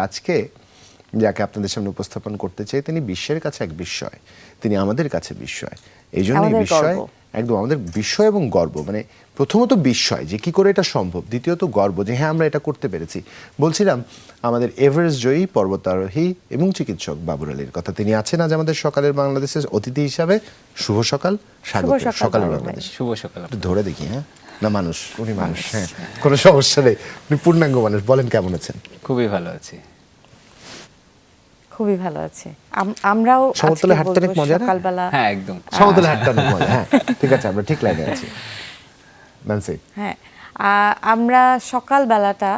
আজকে যাকে আপনাদের সামনে উপস্থাপন করতে চাই তিনি বিশ্বের কাছে এক বিস্ময়, তিনি আমাদের কাছে বিস্ময়। এই জন্যই বিস্ময়, একদম আমাদের বিস্ময় এবং গর্ব। মানে প্রথমত বিস্ময় যে কি করে এটা সম্ভব, দ্বিতীয়ত গর্ব যে হ্যাঁ আমরা এটা করতে পেরেছি। বলছিলাম আমাদের এভারেস্ট জয়ী পর্বতারোহী এবং চিকিৎসক বাবর আলীর কথা। তিনি আছেন আজ আমাদের সকালের বাংলাদেশের অতিথি হিসাবে। শুভ সকাল, স্বাগত সকালের বাংলাদেশ। শুভ সকাল। ধরে দেখি হ্যাঁ না মানুষ, উনি মানুষ, হ্যাঁ কোনো সমস্যা নেই, উনি পূর্ণাঙ্গ মানুষ। বলেন কেমন আছেন? খুবই ভালো আছি। খুবই ভালো আছে। আমরাও সমতলে হাঁটতে অনেক মজা না? সকালবেলা হ্যাঁ একদম সমতলে হাঁটতে অনেক মজা। হ্যাঁ ঠিক আছে, আমরা ঠিক লাইনে আছি। নান্সি, হ্যাঁ আমরা সকালবেলাটা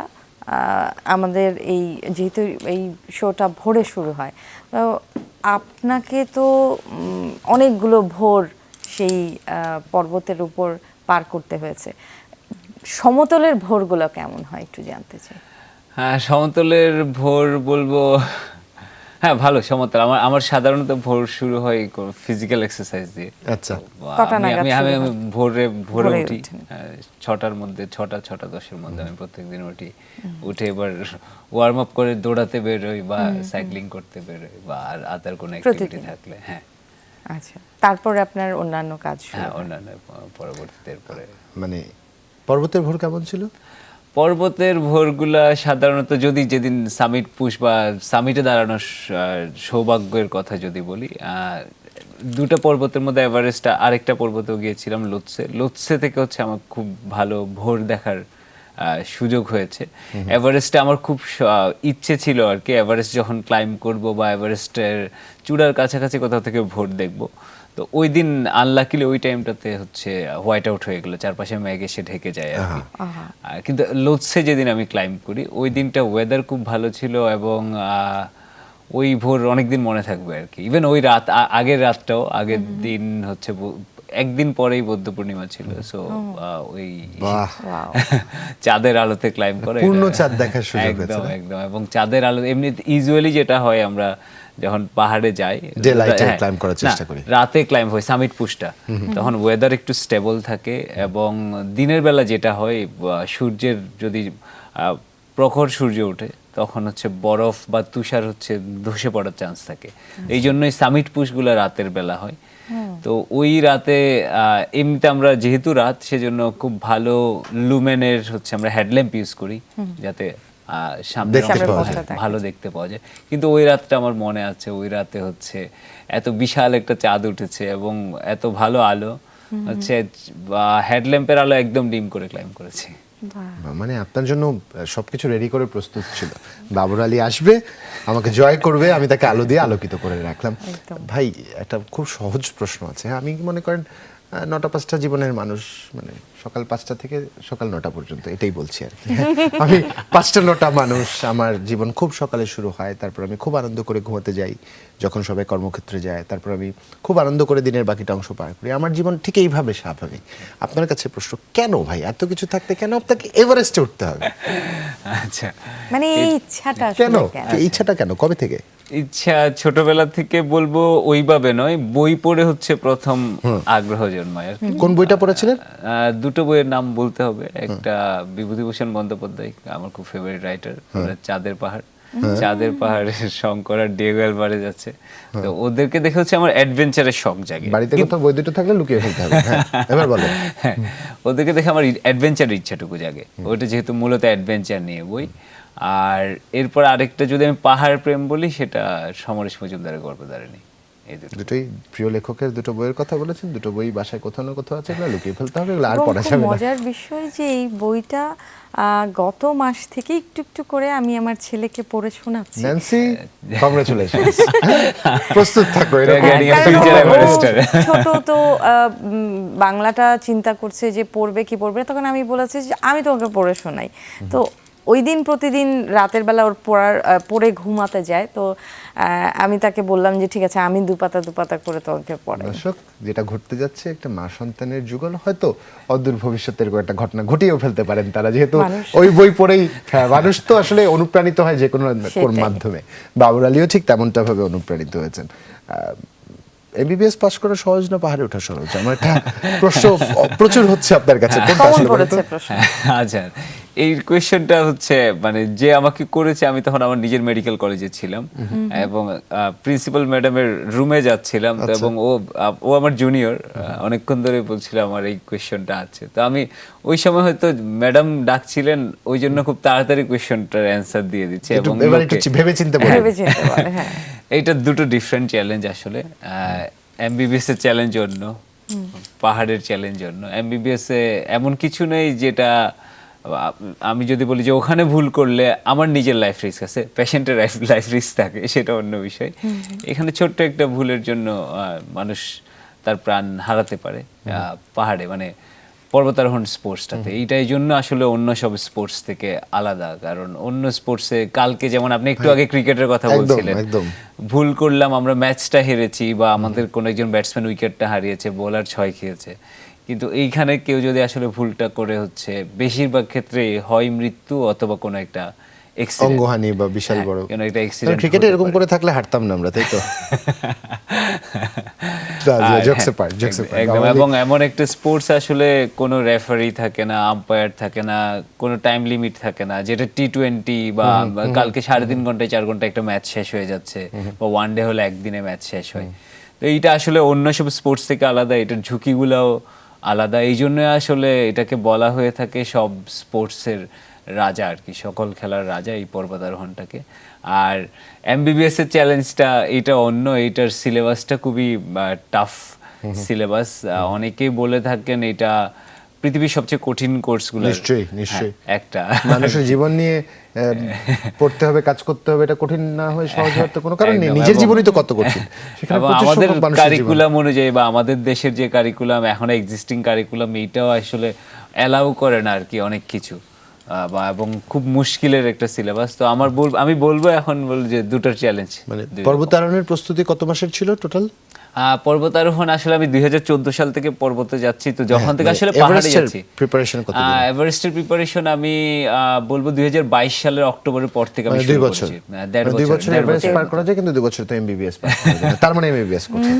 আমাদের এই যেহেতু এই শোটা ভোরে শুরু হয়, তো আপনাকে তো অনেকগুলো ভোর সেই পর্বতের উপর পার করতে হয়েছে। সমতলের ভোরগুলো কেমন হয় একটু জানতে চাই। হ্যাঁ সমতলের ভোর বলবো, হ্যাঁ ভালো সমতল। আমার সাধারণত ভোর শুরু হয় ফিজিক্যাল এক্সারসাইজ দিয়ে। আচ্ছা, আমি ভোরে উঠি 6টার মধ্যে, 6:10-এর মধ্যে আমি প্রত্যেকদিন উঠি। উঠে এবার ওয়ার্ম আপ করে দৌড়াতে বেরোই বা সাইক্লিং করতে বেরোই বা আর আদার কোনো অ্যাক্টিভিটি থাকলে। হ্যাঁ আচ্ছা, তারপরে আপনার অন্যান্য কাজ? হ্যাঁ অন্যান্য পরবর্তীতে এরপরে। মানে পর্বতের ভোর কেমন ছিল? পর্বতের ভোরগুলা সাধারণত যদি যেদিন সামিট পুশ বা সামিটে দাঁড়ানোর সৌভাগ্যের কথা যদি বলি, দুটো পর্বতের মধ্যে এভারেস্ট, আরেকটা পর্বতেও গিয়েছিলাম লোৎসে থেকে হচ্ছে আমার খুব ভালো ভোর দেখার সুযোগ হয়েছে। এভারেস্টে আমার খুব ইচ্ছে ছিল আর কি, এভারেস্ট যখন ক্লাইম্ব করব বা এভারেস্টের চূড়ার কাছাকাছি কোথাও থেকে ভোর দেখব। তো ওই দিন আনলাকিলি ওই টাইমটাতে হচ্ছে হোয়াইট আউট হয়ে গেল, চারপাশে মেঘ এসে ঢেকে যায় আর কি। কিন্তু লোৎসে যেদিন আমি ক্লাইম্ব করি ওই দিনটা ওয়েদার খুব ভালো ছিল এবং ওই ভোর অনেকদিন মনে থাকবে আর কি। ইভেন ওই রাত, আগের রাতটাও, আগের দিন হচ্ছে একদিন পরেই বৌদ্ধ পূর্ণিমা ছিল। সো ওই চাঁদের আলোতে ক্লাইম্ব করে পূর্ণ চাঁদ দেখার সুযোগ হয়েছে। একদম একদম। এবং চাঁদের আলো এমনি ইউজুয়ালি যেটা হয়, আমরা যখন পাহাড়ে যাই রাতে ক্লাইম্ব হয় সামিট পুশটা, তখন ওয়েদার একটু স্টেবল থাকে এবং দিনের বেলা যেটা হয় সূর্যের যদি প্রখর সূর্য ওঠে তখন হচ্ছে বরফ বা তুষার হচ্ছে ধসে পড়ার চান্স থাকে। এই জন্যই সামিট পুশগুলো রাতের বেলা হয়। তো ওই রাতে এমনিতে আমরা যেহেতু রাত, সেজন্য খুব ভালো লুমেনের হচ্ছে আমরা হেডল্যাম্প ইউজ করি যাতে সামনে ভালো দেখতে পাওয়া যায়। কিন্তু ওই রাতটা আমার মনে আছে, ওই রাতে হচ্ছে এত বিশাল একটা চাঁদ উঠেছে এবং এত ভালো আলো হচ্ছে, হেডল্যাম্পের আলো একদম ডিম করে ক্লাইম্ব করেছি। মানে আপনার জন্য সবকিছু রেডি করে প্রস্তুত ছিল, বাবর আলী আসবে, আমাকে জয় করবে, আমি তাকে আলো দিয়ে আলোকিত করে রাখলাম। ভাই একটা খুব সহজ প্রশ্ন আছে। আমি মনে করেন 9টা-5টা জীবনের মানুষ, মানে সকাল 5টা থেকে সকাল 9টা পর্যন্ত, এটাই বলছি আর কি। আমি 5টা-9টা মানুষ, আমার জীবন খুব সকালে শুরু হয়, তারপর আমি খুব আনন্দ করে ঘুমাতে যাই যখন সবাই কর্মক্ষেত্রে যায়, তারপর আমি খুব আনন্দ করে দিনের বাকিটা অংশ পার করি। আমার জীবন ঠিক এইভাবে স্বাভাবিক। আপনার কাছে প্রশ্ন, কেন ভাই এত কিছু থাকতে কেন আপনাকে এভারেস্টে উঠতে হবে? আচ্ছা, মানে এই ইচ্ছাটা কেন, এই ইচ্ছাটা কেন, কবে থেকে? ইচ্ছা ছোটবেলা থেকে বলবো, ওইভাবে নয়, বই পড়ে হচ্ছে প্রথম আগ্রহ জন্মায় আর কি। কোন বইটা পড়েছিলেন? দুটো বইয়ের নাম বলতে হবে। একটা বিভূতিভূষণ বন্দ্যোপাধ্যায়, আমার খুব ফেভারিট রাইটার, চাঁদের পাহাড়। চাঁদের পাহাড়ের শঙ্কর আর ডিয়েগো অ্যালভারেজ আছে। তো ওদেরকে দেখে হচ্ছে আমার অ্যাডভেঞ্চারের শখ জাগে। বাড়িতে কোথাও বই দুটো থাকলে লুকিয়ে ফেলতে হবে। এবার বলো। ওদেরকে দেখে আমার অ্যাডভেঞ্চারের ইচ্ছাটুকু জাগে। ওটা যেহেতু মূলত অ্যাডভেঞ্চার নিয়ে বই। আর এরপর আরেকটা যদি আমি পাহাড় প্রেম বলি, সেটা সমরেশ মজুমদারের গল্পধারিণী। এই দুটোই প্রিয় লেখকের দুটো বইয়ের কথা বলেছেন। দুটো বই বাসায় কোথাও না কোথাও আছে, এগুলো লুকিয়ে ফেলতে হবে, এগুলো আর পড়া যাবে না। মজার বিষয় যে এই বইটা গত মাস থেকে একটু একটু করে আমি আমার ছেলেকে পড়ে শোনাচ্ছি। Nancy, congratulations. প্রস্তুত থাকো। ছোট তো বাংলাটা চিন্তা করছে যে পড়বে কি পড়বে, তখন আমি বলেছি যে আমি তোমাকে পড়ে শোনাই। তো ওই দিন প্রতিদিন রাতের বেলা ওর পড়ে ঘুমাতে যায়। তো আমি তাকে বললাম যে ঠিক আছে, আমি দুপাতা করে তোমাকে পড়াই। দর্শক, যেটা ঘটতে যাচ্ছে একটা মা সন্তানের যুগল হয়তো অদূর ভবিষ্যতের একটা ঘটনা ঘটিয়েও ফেলতে পারেন তারা, যেহেতু ওই বই পড়েই মানুষ তো আসলে অনুপ্রাণিত হয় যে কোনো মাধ্যমে। বাবর আলীও ঠিক তেমনটা ভাবে অনুপ্রাণিত হয়েছেন। এমবিবিএস পাস করা সহজ না পাহাড়ে ওঠা সহজ? আমার একটা প্রশ্ন প্রচুর হচ্ছে আপনার কাছে, কোনটা কমন আসলে বলেন তো? পড়েছে প্রশ্ন। আচ্ছা, এই কোয়েশ্চেনটা হচ্ছে মানে যে আমাকে করেছে, আমি তখন আমার নিজের মেডিকেল কলেজে ছিলাম এবং প্রিন্সিপাল ম্যাডামের রুমে যাচ্ছিলাম তো, এবং ও আমার জুনিয়র, অনেকক্ষণ ধরে বলছিল আমার এই কোয়েশ্চনটা আছে। তো আমি ওই সময় হয়তো ম্যাডাম ডাকছিলেন, ওই জন্য খুব তাড়াতাড়ি কোয়েশ্চনটার অ্যান্সার দিয়ে দিচ্ছে এবং এবার একটু ভেবে চিন্তে বলেন। ভেবে চিনতে পারে, হ্যাঁ। এইটা দুটো ডিফারেন্ট চ্যালেঞ্জ আসলে। এমবিবিএস এর চ্যালেঞ্জ অন্য, পাহাড়ের চ্যালেঞ্জ অন্য। এমবিবিএস এ এমন কিছু নেই যেটা আমি যদি বলি যে ওখানে ভুল করলে আমার নিজের লাইফ রিস্ক আছে, পেশেন্টের লাইফ রিস্ক থাকে, সেটা অন্য বিষয়। এখানে ছোট্ট একটা ভুলের জন্য মানুষ তার প্রাণ হারাতে পারে। পাহাড়ে মানে পর্বতারোহণ স্পোর্টসটাতে এইটা এই জন্য আসলে অন্য সব স্পোর্টস থেকে আলাদা, কারণ অন্য স্পোর্টসে কালকে যেমন আপনি একটু আগে ক্রিকেটের কথা একদম, বলছিলেন, একদম। ভুল করলাম, আমরা ম্যাচটা হেরেছি বা আমাদের কোনো একজন ব্যাটসম্যান উইকেটটা হারিয়েছে, বোলার 6 খেয়েছে, কিন্তু এইখানে কেউ যদি আসলে ভুলটা করে হচ্ছে বেশিরভাগ ক্ষেত্রে হয় মৃত্যু অথবা কোনো একটা accident। অঙ্গহানি বা বিশাল বড় কোনো একটা accident ক্রিকেটে হতে এরকম পারে। করে থাকলে হারতাম না আমরা, তাই তো? Jokes part, jokes part. একদম, এবং এমন একটা স্পোর্টস আসলে কোনো রেফারি থাকে না, আম্পায়ার থাকে না, কোনো টাইম লিমিট থাকে না, যেটা টি20 বা কালকে 3.5 ঘন্টায় 4 ঘন্টা একটা ম্যাচ শেষ হয়ে যাচ্ছে, বা ওয়ান ডে হলে একদিনে ম্যাচ শেষ হয়। তো এইটা আসলে অন্য সব স্পোর্টস থেকে আলাদা, এটার ঝুঁকিগুলোও আলাদা। এই জন্য আসলে এটাকে বলা হয়ে থাকে সব স্পোর্টসের রাজা আর কি, সকল খেলার রাজা এই পর্বতারোহণটাকে। আর এমবিবিএস এর চ্যালেঞ্জটা এটা অন্য, এইটার সিলেবাসটা খুবই টাফ সিলেবাস। অনেকেই বলে থাকেন এটা পৃথিবীর সবচেয়ে কঠিন কোর্সগুলো নিশ্চয়ই, নিশ্চয়ই। একটা। মানুষের জীবন নিয়ে পড়তে হবে, কাজ করতে হবে, এটা কঠিন না হয় সহজ হওয়ার তো কোনো কারণ নেই। একদম, নিজের এবং- জীবনই তো কত কঠিন, সেখানে এবং প্রচুর আমাদের সংখ্যক মানুষের জীবন। কারিকুলাম অনুযায়ী বা আমাদের দেশের যে কারিকুলাম এখন এক্সিস্টিং কারিকুলাম, এইটাও আসলে অ্যালাউ করে না আর কি অনেক কিছু, এবং খুব মুশকিলের একটা সিলেবাস। তো আমি বলবো এখন যে দুটোর চ্যালেঞ্জ। মানে পর্বতারোহণের প্রস্তুতি কত মাসের ছিল টোটাল? পর্বতারোহণ আসলে আমি 2014 সাল থেকে পর্বতে যাচ্ছি, তো যখন থেকে আসলে পাহাড়ে এভারেস্টের যাচ্ছি। প্রিপারেশন কত দিন? এভারেস্টের প্রিপারেশন আমি বলবো 2022 সালের অক্টোবরের পর থেকে আমি মানে শুরু 2 বছর। করেছি। 1.5 2 বছর, বছর এভারেস্ট পার করা যায়, কিন্তু 2 বছর তো এমবিবিএস পার করা যায় না। তার মানে এমবিবিএস করছে।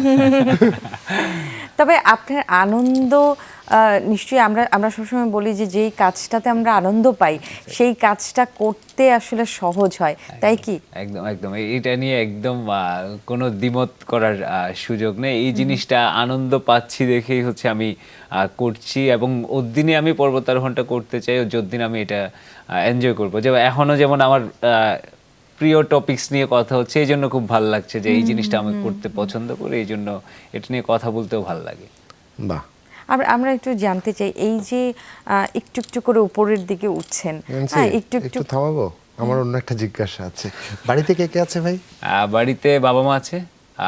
তবে আপনার আনন্দ নিশ্চয়ই আমরা সবসময় বলি যে যেই কাজটাতে আমরা আনন্দ পাই সেই কাজটা করতে আসলে সহজ হয়, তাই কি? একদম একদম, এটা নিয়ে একদম কোনো দ্বিমত করার সুযোগ নেই। এই জিনিসটা আনন্দ পাচ্ছি দেখেই হচ্ছে আমি করছি, এবং ওর দিনে আমি পর্বতারোহণটা করতে চাই, ওর দিন আমি এটা এনজয় করবো। যেমন এখনো যেমন আমার প্রিয় টপিকস নিয়ে কথা হচ্ছে, এই জন্য খুব ভালো লাগছে যে এই জিনিসটা আমি করতে পছন্দ করি, এই জন্য এটা নিয়ে কথা বলতেও ভালো লাগে। বাহ। আমরা একটু জানতে চাই, এই যে একটু একটু করে উপরের দিকে উঠছেন, হ্যাঁ, একটু একটু থামাবো, আমার অন্য একটা জিজ্ঞাসা আছে। বাড়িতে কে কে আছে ভাই? বাড়িতে বাবা মা আছে,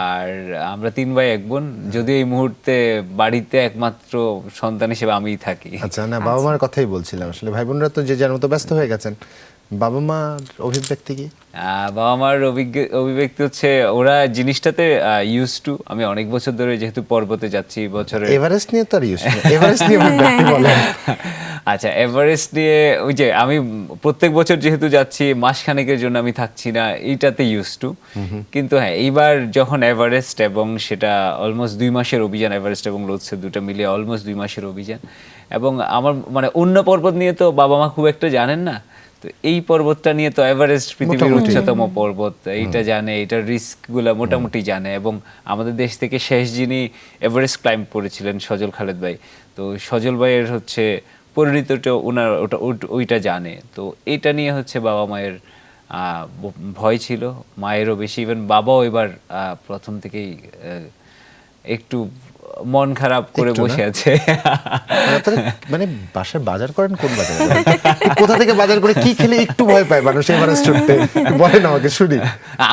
আর আমরা 3 ভাই 1 বোন। যদিও এই মুহূর্তে বাড়িতে একমাত্র সন্তান হিসেবে আমিই থাকি। আচ্ছা, না বাবা মার কথাই বলছিলাম আসলে। ভাই বোনরা তো যে যার মতো ব্যস্ত হয়ে গেছেন, বাবা মার অভিব্যক্তি কি? বাবা মার অভিব্যক্তি হচ্ছে ওরা জিনিসটাতে ইউজ টু। আমি অনেক বছর ধরে যেহেতু পর্বতে যাচ্ছি, বছরে এভারেস্ট নিয়ে তো আর ইউজ এভারেস্ট নিয়ে অভিব্যক্তি বলেন। আচ্ছা, এভারেস্ট নিয়ে ওই যে আমি প্রত্যেক বছর যেহেতু যাচ্ছি, মাসখানেকের জন্য আমি থাকছি না, এইটাতে ইউজ টু। কিন্তু হ্যাঁ, এইবার যখন এভারেস্ট, এবং সেটা অলমোস্ট 2 মাসের অভিযান, এভারেস্ট এবং লোৎসে দুটো মিলিয়ে অলমোস্ট 2 মাসের অভিযান। এবং আমার মানে অন্য পর্বত নিয়ে তো বাবা মা খুব একটা জানেন না, তো এই পর্বতটা নিয়ে তো এভারেস্ট পৃথিবীর উচ্চতম পর্বত, এইটা জানে, এটার রিস্কগুলো মোটামুটি জানে। এবং আমাদের দেশ থেকে শেষ যিনি এভারেস্ট ক্লাইম্ব করেছিলেন সজল খালেদ ভাই, তো সজল ভাইয়ের হচ্ছে পরিণতিটা ওনার ওইটা জানে। তো এটা নিয়ে হচ্ছে বাবা মায়ের ভয় ছিল, মায়েরও বেশি। ইভেন বাবাও এবার প্রথম থেকেই একটু মন খারাপ করে একটু না? বসে আছে। মানে বাসায় বাজার করেন কোন বাজারে? কোথা থেকে বাজার করে কি খেলে একটু ভয় পায় মানুষ এভারেস্ট উঠতে? বলেন আমাকে শুনি।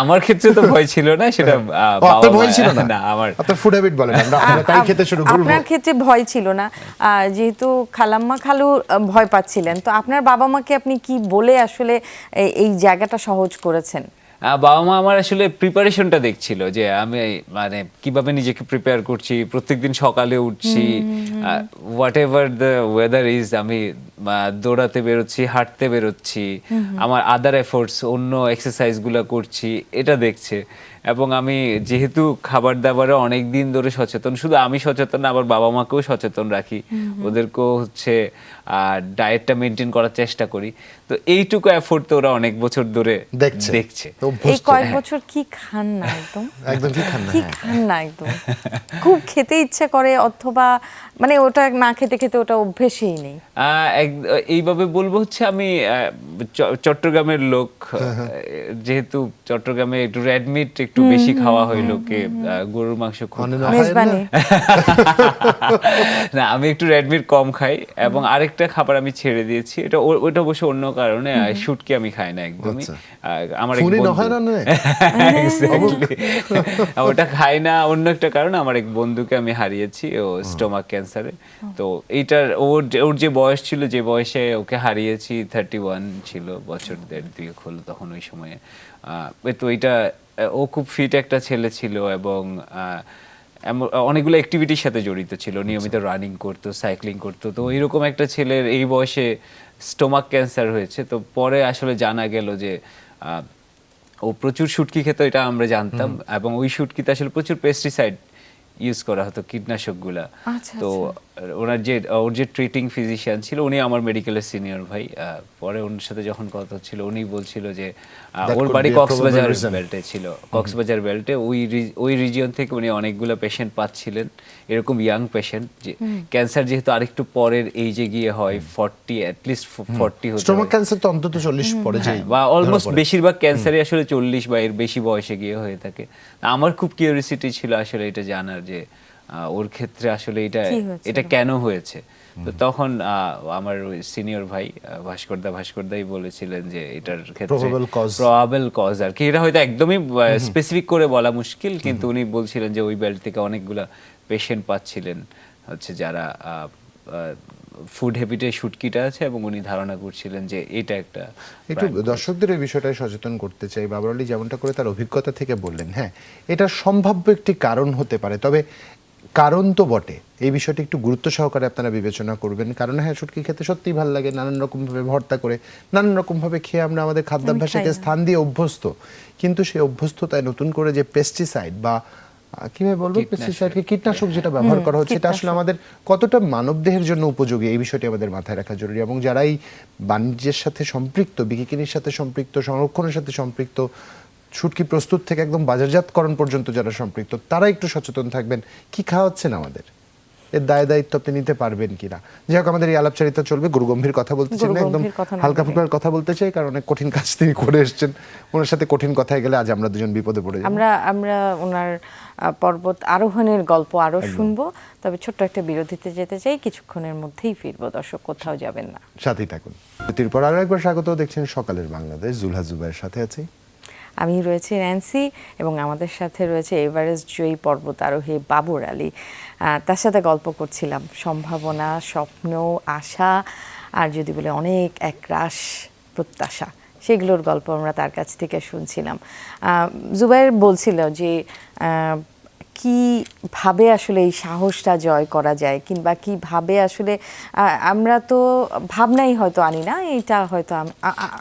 আমার ক্ষেত্রে তো ভয় ছিল না, সেটা আপনার ভয় ছিল না? না, আমার আপনার ফুড হ্যাবিট বলেন, আমরা তাই খেতে শুরু করব। আপনার ক্ষেত্রে ভয় ছিল না, যেহেতু খালাম্মা খালু ভয় পাচ্ছিলেন, তো আপনার বাবা মাকে আপনি কি বলে আসলে এই জায়গাটা সহজ করেছেন? বাবা মা আমার আসলে প্রিপারেশনটা দেখছিল যে আমি মানে কিভাবে নিজেকে প্রিপেয়ার করছি, প্রত্যেকদিন সকালে উঠছি, what ever the weather is, আমি দৌড়াতে বেরোচ্ছি, হাঁটতে বেরোচ্ছি, আমার আদার এফোর্টস, অন্য এক্সারসাইজগুলো করছি, এটা দেখছে। এবং আমি যেহেতু খাবার দাবারে অনেক দিন ধরে সচেতন, শুধু আমি সচেতন না, আবার বাবা মাকেও সচেতন রাখি, ওদেরকেও হচ্ছে ডায়েটটা মেনটেন করার চেষ্টা করি। তো এইটুকু এফোর্ট তো ওরা অনেক বছর ধরে দেখছে। তো এই অভ্যস্ত। কয়েক বছর কি খান না একদম একদম কি খান না, কি হ্যাঁ। খান না একদম, খুব খেতে ইচ্ছে করে অথবা মানে ওটা না খেতে খেতে ওটা অভ্যেসই নেই? এইভাবে বলবো হচ্ছে আমি চট্টগ্রামের লোক, যেহেতু চট্টগ্রামে একটু রেড মিট একটু বেশি খাওয়া হয় লোকে, গরুর মাংস খুব অনেক খায়। খায় না? মেজবানি। না, আমি একটু রেড মিট কম খাই। এবং আরেকটা খাবার আমি ছেড়ে দিয়েছি, এটা ওটা অবশ্য অন্য কারণে, শুটকি আমি খাই না একদমই। আচ্ছা। আমার এক খুনি বন্ধু- নহয় না নয়? Exactly. ওটা খাই না, অন্য একটা কারণ, আমার এক বন্ধুকে আমি হারিয়েছি, ও স্টোমাক ক্যান্সারে। তো এইটার ওর যে বয়স ছিল, যে বয়সে ওকে হারিয়েছি, 31 ছিল, বছর দেড় দুয়েক হলো তখন ওই সময়ে। তো এটা, ও খুব ফিট একটা ছেলে ছিল এবং অনেকগুলো অ্যাক্টিভিটির সাথে জড়িত ছিল, নিয়মিত রানিং করতো, সাইক্লিং করতো। তো এরকম একটা ছেলের এই বয়সে স্টোমাক ক্যান্সার হয়েছে। তো পরে আসলে জানা গেল যে ও প্রচুর শুটকি খেত, এটা আমরা জানতাম, এবং ওই শুটকিতে আসলে প্রচুর পেস্টিসাইড ইউজ করা হতো, কীটনাশকগুলা। আচ্ছা, তো ওর যে ট্রিটিং ফিজিশিয়ান ছিল, উনি আমার মেডিকেলের সিনিয়র ভাই। পরে ওর সাথে যখন কথা হচ্ছিল, উনি বলছিল যে That ওর could বাড়ি be a Cox's Bazar probable reason. বেল্টে ছিল, কক্সবাজার বেল্টে, ওই রিজিয়ন থেকে উনি অনেকগুলো পেশেন্ট পাচ্ছিলেন, এরকম ইয়াং পেশেন্ট, যে ক্যান্সার যেহেতু আরেকটু পরের এইজে গিয়ে হয়, 40 অ্যাটলিস্ট 40 হতে স্টোমাক হয়। ক্যান্সার তো অন্তত 40 পরে যায়, বা অলমোস্ট বেশিরভাগ ক্যান্সারই আসলে 40 বা এর বেশি বয়সে গিয়ে হয়ে থাকে। আমার খুব কিউরিওসিটি ছিল আসলে এটা জানার যে ওর ক্ষেত্রে আসলে কি হয়েছিল? এটা কেন হয়েছে। তো তখন আমার সিনিয়র ভাই ভাস্করদাই বলেছিলেন যে এটার ক্ষেত্রে প্রবাবল কজ আর কি, এটা হয়তো একদমই স্পেসিফিক করে বলা মুশকিল, কিন্তু উনি বলছিলেন যে ওই বেল্ট থেকে অনেকগুলা পেশেন্ট পাচ্ছিলেন হচ্ছে যারা ফুড হ্যাবিটে শুটকিটা আছে, এবং উনি ধারণা করছিলেন যে এটা একটা একটু দর্শকদের এই বিষয়টায় সচেতন করতে চাই। বাবর আলী যেমনটা করে তার অভিজ্ঞতা থেকে বললেন, হ্যাঁ এটা সম্ভাব্য একটি কারণ হতে পারে, তবে কারণ তো বটে, এই বিষয়টি একটু গুরুত্ব সহকারে আপনারা বিবেচনা করবেন। কারণ হ্যাঁ, শুটকি খেতে সত্যিই ভালো লাগে, নানান রকমভাবে ভর্তা করে, নানান রকমভাবে খেয়ে আমরা আমাদের খাদ্যাভ্যাসকে স্থান দিয়ে অভ্যস্ত। কিন্তু সেই অভ্যস্ততায় নতুন করে যে পেস্টিসাইড বা কিভাবে বলবো, পেস্টিসাইডকে কীটনাশক যেটা ব্যবহার করা হচ্ছে, এটা আসলে আমাদের কতটা মানবদেহের জন্য উপযোগী, এই বিষয়টি আমাদের মাথায় রাখা জরুরি। এবং যারা এই বাণিজ্যের সাথে সম্পৃক্ত, বিকিনির সাথে সম্পৃক্ত, সংরক্ষণের সাথে সম্পৃক্ত, শুটকি প্রস্তুত থেকে একদম বাজারজাতকরণ পর্যন্ত যারা সম্পৃক্ত, তারা একটু সচেতন থাকবেন কি খাওয়াচ্ছেন আমাদের, এর দায়িত্ব আপনি নিতে পারবেন কিনা। যাই হোক, আমাদের এই আলাপচারিতা চলবে, গুরুগম্ভীর কথা বলতেছেন না, একদম হালকা ফুলকার কথা বলতে চাই, কারণ অনেক কঠিন কাজ তিনি করে এসেছেন। ওনার সাথে কঠিন কথায় গেলে আজ আমরা দুজন বিপদে পড়ে যাব। আমরা ওনার পর্বত আরোহণের গল্প আরো শুনবো, তবে ছোট্ট একটা বিরতিতে যেতে চাই, কিছুক্ষণের মধ্যেই ফিরবো, দর্শক কোথাও যাবেন না, সাথেই থাকুন। বিরতির পর আরো একবার স্বাগত, দেখছেন সকালের বাংলাদেশ, জুলহা জুবাইয়ের সাথে আছি আমি রয়েছি ন্যান্সি, এবং আমাদের সাথে রয়েছে এভারেস্ট জয়ী পর্বত আরোহী বাবর আলী। তার সাথে গল্প করছিলাম সম্ভাবনা, স্বপ্ন, আশা, আর যদি বলে অনেক একরাশ প্রত্যাশা, সেগুলোর গল্প আমরা তার কাছ থেকে শুনছিলাম। জুবাইর বলছিল যে কিভাবে আসলে এই সাহসটা জয় করা যায়, কিংবা কিভাবে আসলে আমরা তো ভাবনাই হয়তো আনি না, এটা হয়তো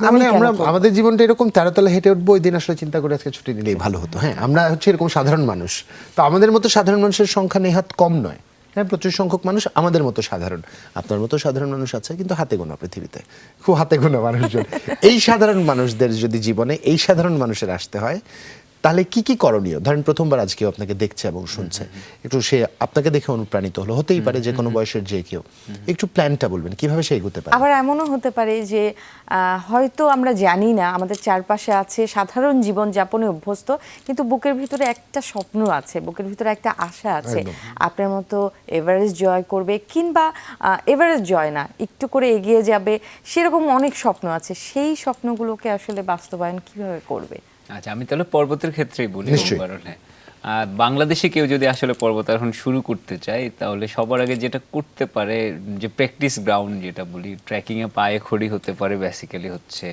আমরা আমাদের জীবনটা এরকম, তেরোতলা হেঁটে উঠবো, ওই দিন আসলে চিন্তা করে আজকে ছুটি নিলেই ভালো হতো। হ্যাঁ, আমরা হচ্ছে এরকম সাধারণ মানুষ, তো আমাদের মতো সাধারণ মানুষের সংখ্যা নেহাত কম নয়। হ্যাঁ, প্রচুর সংখ্যক মানুষ আমাদের মতো সাধারণ, আপনার মতো সাধারণ মানুষ আছে, কিন্তু হাতে গোনা, পৃথিবীতে খুব হাতে গোনা মানুষজন। এই সাধারণ মানুষদের যদি জীবনে এই সাধারণ মানুষের আসতে হয়, তাহলে কি কি করণীয়? ধরেন প্রথমবার আজ কেউ আপনাকে দেখছে এবং শুনছে, একটু সে আপনাকে দেখে অনুপ্রাণিত হলো, হতেই পারে যে কোনো বয়সের যে কেউ, একটু প্ল্যানটা বলবেন কিভাবে সে এগোতে পারে। আবার এমনও হতে পারে যে হয়তো আমরা জানি না, আমাদের চারপাশে আছে, সাধারণ জীবন যাপনে অভ্যস্ত, কিন্তু বুকের ভিতরে একটা স্বপ্ন আছে, বুকের ভিতরে একটা আশা আছে, আপনার মতো এভারেস্ট জয় করবে, কিংবা এভারেস্ট জয় না, একটু করে এগিয়ে যাবে, সেরকম অনেক স্বপ্ন আছে। সেই স্বপ্নগুলোকে আসলে বাস্তবায়ন কিভাবে করবে? আচ্ছা, আমি তাহলে পর্বতের ক্ষেত্রেই বলি। নিশ্চয়ই। বাংলাদেশে কেউ যদি আসলে পর্বতারোহণ শুরু করতে চায়, তাহলে সবার আগে যেটা করতে পারে, যে প্র্যাকটিস গ্রাউন্ড যেটা বলি, ট্রেকিং এ পায়ে খড়ি হতে পারে, বেসিক্যালি হচ্ছে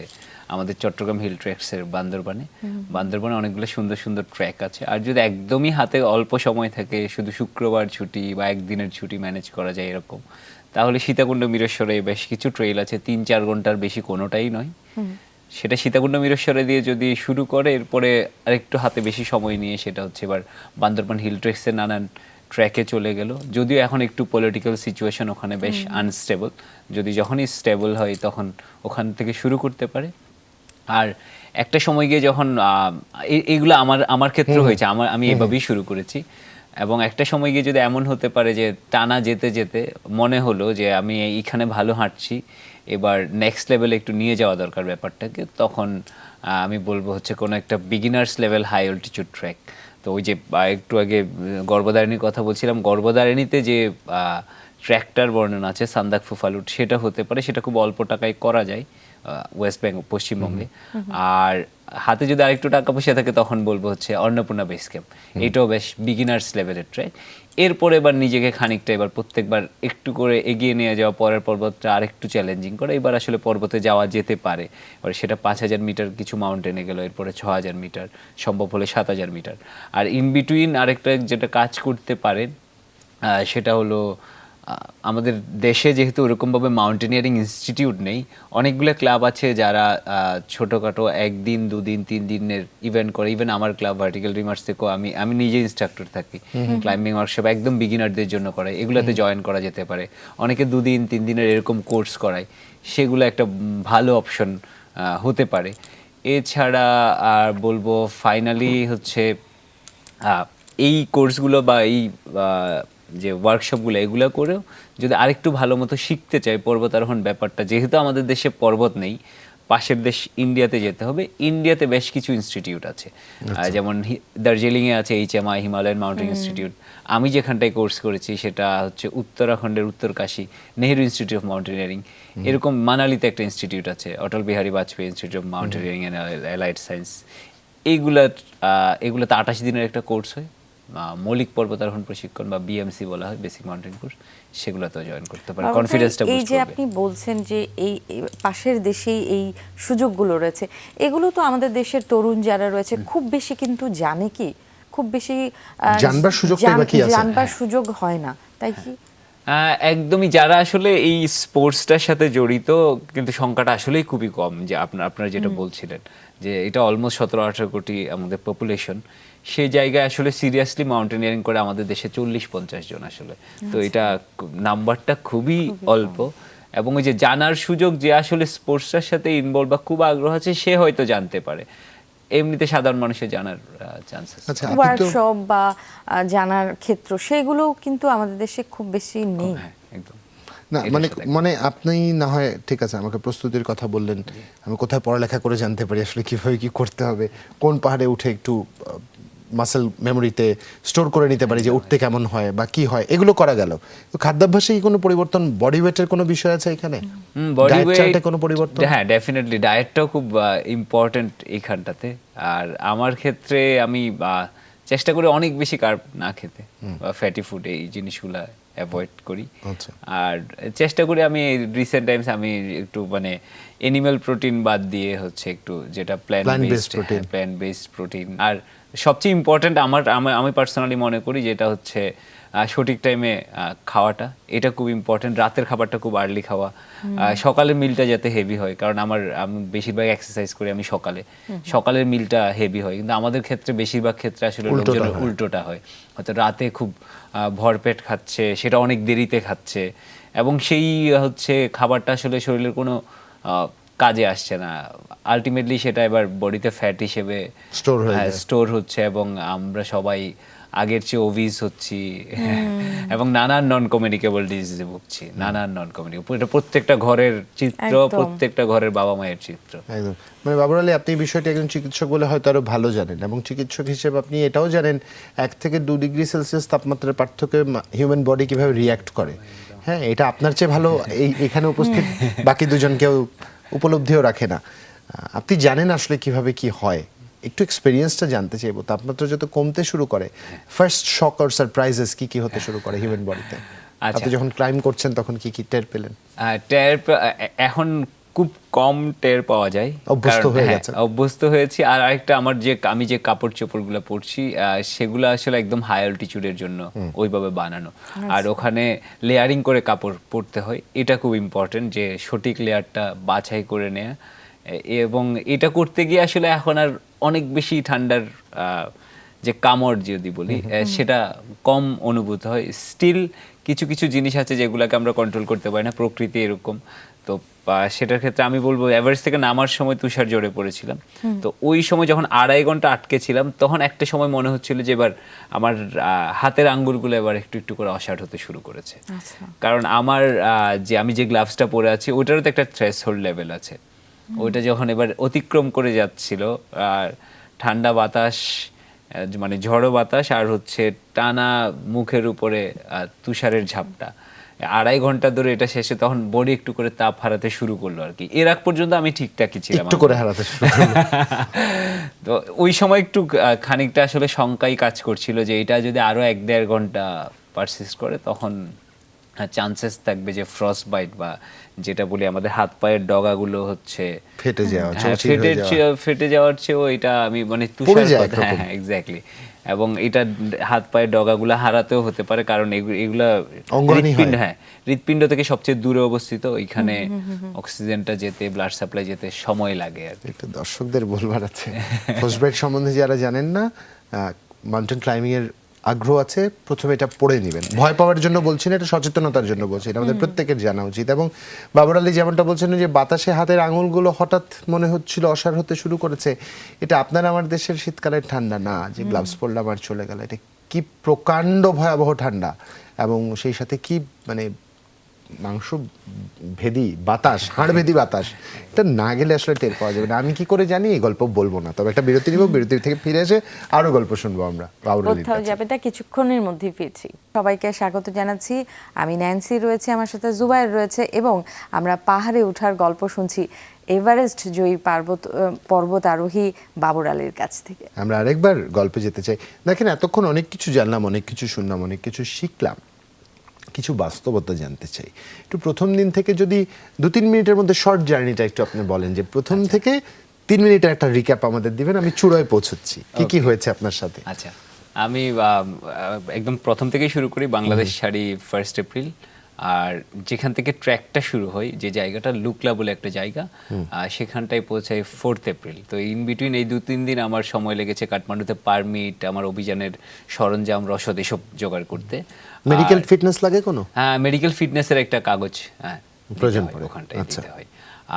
আমাদের চট্টগ্রাম হিল ট্র্যাকসের বান্দরবানে অনেকগুলো সুন্দর সুন্দর ট্র্যাক আছে। আর যদি একদমই হাতে অল্প সময় থাকে, শুধু শুক্রবার ছুটি বা একদিনের ছুটি ম্যানেজ করা যায় এরকম, তাহলে সীতাকুণ্ড মিরেশ্বরে বেশ কিছু ট্রেইল আছে, 3-4 ঘন্টার বেশি কোনোটাই নয়। সেটা সীতাকুণ্ড মিরেশ্বরে দিয়ে যদি শুরু করে, এরপরে আরেকটু হাতে বেশি সময় নিয়ে সেটা হচ্ছে এবার বান্দরবান হিল ট্রেক্সের নানান ট্র্যাকে চলে গেল। যদিও এখন একটু পলিটিক্যাল সিচুয়েশন ওখানে বেশ আনস্টেবল, যখনই স্টেবল হয় তখন ওখান থেকে শুরু করতে পারে। আর একটা সময় গিয়ে যখন এইগুলো আমার ক্ষেত্রে হয়েছে, আমি এভাবেই শুরু করেছি, এবং একটা সময় গিয়ে যদি এমন হতে পারে যে টানা যেতে যেতে মনে হলো যে আমি এইখানে ভালো হাঁটছি, এবার নেক্সট লেভেলে একটু নিয়ে যাওয়া দরকার ব্যাপারটাকে, তখন আমি বলবো হচ্ছে কোনো একটা beginners level high altitude track. তো ওই যে একটু আগে গর্ভধারিণীর কথা বলছিলাম, গর্ভধারিণীতে যে ট্র্যাকটার বর্ণনা আছে সান্দাকফু ফালুট, সেটা হতে পারে, সেটা খুব অল্প টাকায় করা যায় ওয়েস্ট বেঙ্গল, পশ্চিমবঙ্গে। আর হাতে যদি আরেকটু টাকা পয়সা থাকে তখন বলবো হচ্ছে অন্নপূর্ণা বেস ক্যাম্প, এটাও বেশ বিগিনার্স লেভেলের ট্র্যাক। এরপরে এবার নিজেকে খানিকটা এবার প্রত্যেকবার একটু করে এগিয়ে নিয়ে যাওয়া, পরের পর্বতটা আরেকটু চ্যালেঞ্জিং করে, এবার আসলে পর্বতে যাওয়া যেতে পারে। এবার সেটা 5000 মিটার কিছু মাউন্টেনে গেল, এরপরে 6000 মিটার, সম্ভব হলে 7000 মিটার। আর ইন বিটুইন আরেকটা যেটা কাজ করতে পারেন সেটা হলো আমাদের দেশে যেহেতু ওরকমভাবে মাউন্টেনিয়ারিং ইনস্টিটিউট নেই, অনেকগুলো ক্লাব আছে যারা ছোটোখাটো 1 দিন 2 দিন 3 দিনের ইভেন্ট করে। ইভেন আমার ক্লাব ভার্টিক্যাল ড্রিমার্স থেকেও আমি নিজে ইনস্ট্রাক্টর থাকি, ক্লাইম্বিং ওয়ার্কশপ একদম বিগিনারদের জন্য করাই, এগুলোতে জয়েন করা যেতে পারে। অনেকে 2 দিন 3 দিনের এরকম কোর্স করায়, সেগুলো একটা ভালো অপশন হতে পারে। এছাড়া আর বলবো ফাইনালি হচ্ছে এই কোর্সগুলো বা এই যে ওয়ার্কশপগুলো, এগুলো করেও যদি আরেকটু ভালো মতো শিখতে চাই পর্বতারোহণ ব্যাপারটা, যেহেতু আমাদের দেশে পর্বত নেই, পাশের দেশ ইন্ডিয়াতে যেতে হবে। ইন্ডিয়াতে বেশ কিছু ইনস্টিটিউট আছে, যেমন দার্জিলিংয়ে আছে HMI, হিমালয়ান মাউন্টেন ইনস্টিটিউট। আমি যেখানটায় কোর্স করেছি সেটা হচ্ছে উত্তরাখণ্ডের Uttarkashi Nehru institute of mountaineering. এরকম মানালিতে একটা ইনস্টিটিউট আছে, Atal Bihari Vajpayee institute of mountaineering and allied science. এগুলোতে 28 দিনের একটা কোর্স হয়, মৌলিক পর্বতারোহণ প্রশিক্ষণ বা BMC বলা হয়, বেসিক মাউন্টেন কোর্স, সেগুলোতেও জয়েন করতে পারে, কনফিডেন্সটা বুস্ট করবে। এই যে আপনি বলছেন যে এই পাশের দেশেই এই সুযোগগুলো রয়েছে, এগুলো তো আমাদের দেশের তরুণ যারা রয়েছে খুব বেশি কিন্তু জানে কি, খুব বেশি জানবার সুযোগ হয় না, তাই কি? একদমই, যারা আসলে এই স্পোর্টসটার সাথে জড়িত, কিন্তু সংখ্যাটা আসলেই খুবই কম। যে আপনারা যেটা বলছিলেন যে এটা অলমোস্ট 17-18 কোটি আমাদের পপুলেশন, সেই জায়গায় আসলে সিরিয়াসলি মাউন্টেনিয়ারিং করে আমাদের দেশে 40-50 জন আসলে। তো এটা নাম্বারটা খুবই অল্প, এবং ওই যে জানার সুযোগ, যে আসলে স্পোর্টসটার সাথে ইনভলভ বা খুব আগ্রহ আছে, সে হয়তো জানতে পারে, এমনিতে সাধারণ মানুষের জানার চান্সেস। ওয়ার্কশপ বা জানার ক্ষেত্র, সেগুলো কিন্তু আমাদের দেশে খুব বেশি নেই। একদম না, মানে আপনি না হয় ঠিক আছে আমাকে প্রস্তুতির কথা বললেন, আমি কোথায় পড়ালেখা করে জানতে পারি আসলে কিভাবে কি করতে হবে, কোন পাহাড়ে উঠে একটু মাসেল মেমোরিতে স্টোর করে নিতে পারি যে উঠতে কেমন হয় বা কি হয়, এগুলো করা গেল। খাদ্যাভ্যাসে কি কোনো পরিবর্তন, বডি ওয়েটের কোনো বিষয় আছে এখানে? বডি ওয়েটে কোনো পরিবর্তন? হ্যাঁ, ডেফিনেটলি ডায়েটটাও খুব ইম্পর্টেন্ট এইখানটাতে। আর আমার ক্ষেত্রে আমি চেষ্টা করি অনেক বেশি কার্ব না খেতে, বা ফ্যাটি ফুড, এই জিনিসগুলো অ্যাভয়েড করি। আর চেষ্টা করি আমি রিসেন্ট টাইমস আমি একটু মানে এনিম্যাল প্রোটিন বাদ দিয়ে হচ্ছে একটু যেটা প্ল্যান্ট বেসড প্রোটিন। আর সবচেয়ে ইম্পর্টেন্ট আমি পার্সোনালি মনে করি যেটা হচ্ছে সঠিক টাইমে খাওয়াটা, এটা খুব ইম্পর্টেন্ট। রাতের খাবারটা খুব আর্লি খাওয়া, সকালের মিলটা যাতে হেভি হয়, কারণ আমি বেশিরভাগ এক্সারসাইজ করি আমি সকালের মিলটা হেভি হয়, কিন্তু আমাদের ক্ষেত্রে বেশিরভাগ ক্ষেত্রে আসলে উল্টোটা হয়। হয়তো রাতে খুব ভরপেট খাচ্ছে, সেটা অনেক দেরিতে খাচ্ছে, এবং সেই হচ্ছে খাবারটা আসলে শরীরের কোনো কাজে আসছে না। আলটিমেটলি সেটা এবার বডিতে ফ্যাট হিসেবে স্টোর হচ্ছে, এবং আমরা সবাই আগের চেয়ে ওভিস হচ্ছি, এবং নানান নন কমিউনিকেবল ডিজিজে ভুগছি, এটা প্রত্যেকটা ঘরের চিত্র, প্রত্যেকটা ঘরের বাবা মায়ের চিত্র। একদম, মানে বাবর আলী, আপনি বিষয়টি একজন চিকিৎসক বলে হয়তো আরো ভালো জানেন, এবং চিকিৎসক হিসেবে আপনি এটাও জানেন 1 থেকে 2 ডিগ্রি সেলসিয়াস তাপমাত্রার পার্থক্যে হিউম্যান বডি কিভাবে রিয়্যাক্ট করে। হ্যাঁ, এটা আপনার চেয়ে ভালো এখানে উপস্থিত বাকি দুজন কেউ উপলব্ধিও রাখে না। আপনি জানেন আসলে কিভাবে কি হয়, একটু এক্সপেরিয়েন্সটা জানতে চাইবো। তাপমাত্রা যত কমতে শুরু করে, ফার্স্ট শক আর সারপ্রাইজেস কি হতে শুরু করে হিউম্যান বডিতে? আপনি যখন ক্লাইম্ব করছেন তখন কি টের পেলেন? এখন খুব কম টের পাওয়া যায়, অভ্যস্ত কারণ হয়ে হ্যাঁ, গেছেন। অভ্যস্ত হয়েছি। আর আরেকটা, আমি যে কাপড় চোপড়গুলো পরছি সেগুলো আসলে একদম হাই অল্টিটিউডের জন্য ওইভাবে বানানো, আর ওখানে লেয়ারিং করে কাপড় পরতে হয়। এটা খুব ইম্পর্টেন্ট যে সঠিক লেয়ারটা বাছাই করে নেওয়া, এবং এটা করতে গিয়ে আসলে এখন আর অনেক বেশি ঠান্ডার যে কামড় যদি বলি সেটা কম অনুভূত হয়। স্টিল কিছু কিছু জিনিস আছে যেগুলোকে আমরা কন্ট্রোল করতে পারি না, প্রকৃতি এরকম। তো সেটার ক্ষেত্রে আমি বলবো এভারেস্ট থেকে নামার সময় তুষার জড়ে পড়েছিলাম। তো ওই সময় যখন 2.5 ঘন্টা আটকে ছিলাম, তখন একটা সময় মনে হচ্ছিল যে এবার আমার হাতের আঙ্গুলগুলো এবার একটু একটু করে অসাড় হতে শুরু করেছে। কারণ আমার আমি যে গ্লাভসটা পরে আছি ওইটারও তো একটা থ্রেশহোল্ড লেভেল আছে। ওইটা যখন এবার অতিক্রম করে যাচ্ছিল, আর ঠান্ডা বাতাস, মানে ঝড়ো বাতাস, আর হচ্ছে টানা মুখের উপরে তুষারের ঝাপটা, 2.5 ঘন্টা ধরে এটা শেষে তখন বডি একটু করে তাপ হারাতে শুরু করলো আর কি। এর আগ পর্যন্ত আমি ঠিকঠাকই ছিলাম, একটু করে হারাতে শুরু করলো। তো ওই সময় একটু খানিকটা আসলে শঙ্কাই কাজ করছিল যে এটা যদি আরো 1-1.5 ঘন্টা পারসিস্ট করে তখন চান্সেস থাকবে যে ফ্রস্ট বাইট, বা যেটা বলি আমাদের হাত পায়ের ডগাগুলো হচ্ছে ফেটে যাওয়া, হ্যাঁ, চৌচির হয়ে যাওয়া। ফেটে যাওয়ার চেয়েও এটা আমি মানে পড়ে যায় হ্যাঁ একরকম। হ্যাঁ এক্স্যাক্টলি। এবং এটা হাত পায়ের ডগাগুলো হারাতেও হতে পারে, কারণ এগুলা অঙ্গহানি হৃৎপিণ্ড, হয়। হ্যাঁ হৃৎপিণ্ড থেকে সবচেয়ে দূরে অবস্থিত, ওইখানে অক্সিজেনটা যেতে, ব্লাড সাপ্লাই যেতে সময় লাগে আর কি। একটু দর্শকদের বলবার আছে, ফ্রস্টবাইট সম্বন্ধে যারা জানেন না, মাউন্টেন ক্লাইম্বিং এর আগ্রহ আছে, প্রথমে এটা পড়ে নেবেন। ভয় পাওয়ার জন্য বলছি না, এটা সচেতনতার জন্য বলছি, এটা আমাদের প্রত্যেকের জানা উচিত। এবং বাবর আলী যেমনটা বলছেন যে বাতাসে হাতের আঙুলগুলো হঠাৎ মনে হচ্ছিল অসাড় হতে শুরু করেছে, এটা আপনার আমার দেশের শীতকালের ঠান্ডা না যে গ্লাভস পরলাম আর চলে গেল। এটা কি প্রকাণ্ড ভয়াবহ ঠান্ডা, এবং সেই সাথে কি মানে মাংস ভেদি বাতাস, হাড় ভেদি বাতাস, এটা না গেলে আসলে টের পাওয়া যাবে না। আমি কি করে জানি, এই গল্প বলবো না, তবে একটা বিরতি নিব, বিরতি থেকে ফিরে এসে আরো গল্প শুনবো আমরা বাবর আলীর কোথাও কাছে। যাবে না, কিছুক্ষণের মধ্যে ফিরছি। সবাইকে স্বাগত জানাচ্ছি। আমি ন্যান্সি রয়েছে, আমার সাথে জুবায়ের রয়েছে, এবং আমরা পাহাড়ে ওঠার গল্প শুনছি এভারেস্ট জয়ী পর্বত আরোহী বাবর আলীর কাছ থেকে। আমরা আরেকবার গল্পে যেতে চাই। দেখেন, এতক্ষণ অনেক কিছু জানলাম, অনেক কিছু শুনলাম, অনেক কিছু শিখলাম, কিছু বাস্তবতা জানতে চাই। একটু প্রথম দিন থেকে যদি 2-3 মিনিটের মধ্যে শর্ট জার্নিটা একটু আপনি বলেন, যে প্রথম থেকে 3 মিনিটের একটা রিক্যাপ আমাদের দিবেন। আমি চূড়ায় পৌঁছচ্ছি, কি কি হয়েছে আপনার সাথে। আচ্ছা, আমি একদম প্রথম থেকেই শুরু করি। বাংলাদেশ ছাড়ি 1 এপ্রিল, আর যেখান থেকে ট্র্যাকটা শুরু হয়, যে জায়গাটা লুকলা বলে একটা জায়গা, সেখানটায় পৌঁছাই 4 এপ্রিল। তো ইন বিটুইন এই 2-3 দিন আমার সময় লেগেছে কাঠমান্ডুতে পারমিট, আমার অভিযানের সরঞ্জাম, রসদ এসব জোগাড় করতে। মেডিকেল ফিটনেস লাগে কোনো? হ্যাঁ, মেডিকেল ফিটনেসের একটা কাগজ প্রয়োজন দিতে হয়, পড়ে। ওখানটায় আচ্ছা। দিতে হয়।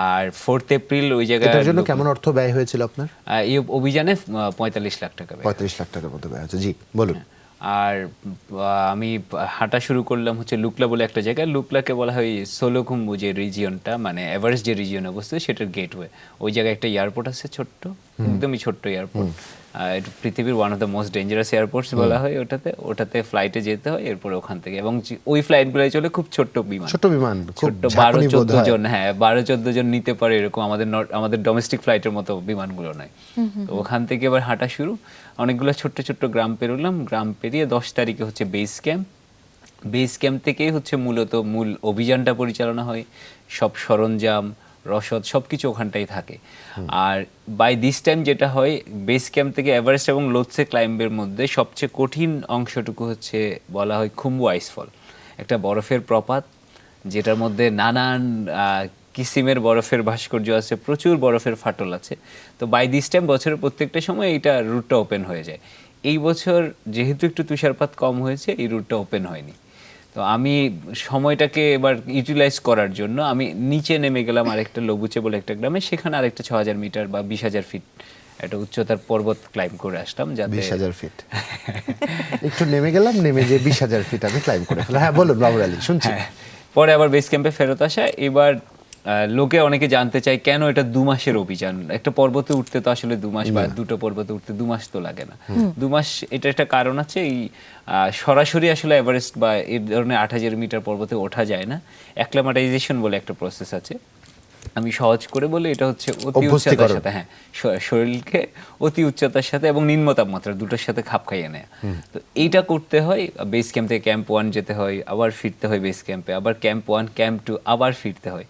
আর 4 এপ্রিল ওই জায়গায় এটার জন্য কেমন অর্থ ব্যয় হয়েছিল আপনার? এই অভিযানে 45 লাখ টাকা ব্যয়। 35 লাখ টাকার মতো ব্যয় হয়েছে, জি বলুন। আর আমি হাঁটা শুরু করলাম হচ্ছে লুকলা বলে একটা জায়গায়। লুকলাকে বলা হয় সোলোখুম্বু যে রিজিয়নটা, মানে এভারেস্ট যে রিজিয়ন অবস্থিত সেটার গেটওয়ে। ওই জায়গায় একটা এয়ারপোর্ট আছে, ছোট্ট, একদমই ছোট্ট এয়ারপোর্ট। এটা পৃথিবীর one of the most dangerous airports বলা হয় ওটাতে ফ্লাইটে যেতে হয়, এরপর ওখান থেকে, এবং ওই ফ্লাইটগুলোই চলে খুব ছোট্ট বিমান, ছোট বিমান, খুব ছোট্ট, ঝাঁকুনি বোধ 12-14 হয়। জন, হ্যাঁ 12-14 জন নিতে পারে এরকম, আমাদের ডোমেস্টিক ফ্লাইটের মতো বিমানগুলো নয়। তো ওখান থেকে এবার হাঁটা শুরু, অনেকগুলো ছোট্ট ছোট্ট গ্রাম পেরোলাম। গ্রাম পেরিয়ে 10 তারিখে হচ্ছে বেস ক্যাম্প। বেস ক্যাম্প থেকেই হচ্ছে মূলত মূল অভিযানটা পরিচালনা হয়, সব সরঞ্জাম, রসদ সবকিছু ওখানটাই থাকে। আর বাই দিস টাইম যেটা হয়, বেস ক্যাম্প থেকে এভারেস্ট এবং লোৎসে ক্লাইম্বের মধ্যে সবচেয়ে কঠিন অংশটুকু হচ্ছে বলা হয় খুম্বু আইসফল, একটা বরফের প্রপাত, যেটার মধ্যে নানান কিসিমের বরফের ভাস্কর্য আছে, প্রচুর বরফের ফাটল আছে। তো বাই দিস টাইম বছরের প্রত্যেকটা সময় এইটা রুটটা ওপেন হয়ে যায়। এই বছর যেহেতু একটু তুষারপাত কম হয়েছে, এই রুটটা ওপেন হয়নি। তো আমি সময়টাকে এবার ইউটিলাইজ করার জন্য আমি নিচে নেমে গেলাম আরেকটা লবুচে বলে একটা গ্রামে, সেখানে আরেকটা 6000 মিটার বা 20,000 ফিট একটা উচ্চতার পর্বত ক্লাইম্ব করে আসলাম। যাতে 20,000 ফিট একটু নেমে গেলাম, নেমে যে 20,000 ফিট আমি ক্লাইম্ব করে ফেললাম। হ্যাঁ বলুন বাবর আলী, শুনছি। পরে আবার বেস ক্যাম্পে ফেরত আসা। এবার লোকে অনেকে জানতে চায় কেন এটা 2 মাসের অভিযান। একটা পর্বতে উঠতে তো আসলে 2 মাস, বা দুটো পর্বতে উঠতে 2 মাস তো লাগে না। 2 মাস, এটা একটা কারণ আছে। এই সরাসরি আসলে এভারেস্ট বা এই ধরনের 8000 মিটার পর্বতে ওঠা যায় না। অ্যাক্লামাটাইজেশন বলে একটা প্রসেস আছে। আমি সহজ করে বলি, এটা হচ্ছে অতি উচ্চতার সাথে, হ্যাঁ শরীরকে অতি উচ্চতার সাথে এবং নিম্ন তাপমাত্রা দুটোর সাথে খাপ খাইয়ে নেয়। তো এইটা করতে হয়। বেস ক্যাম্প থেকে ক্যাম্প 1 যেতে হয়, আবার ফিরতে হয় বেস ক্যাম্পে, আবার ক্যাম্প 1 ক্যাম্প 2 আবার ফিরতে হয়।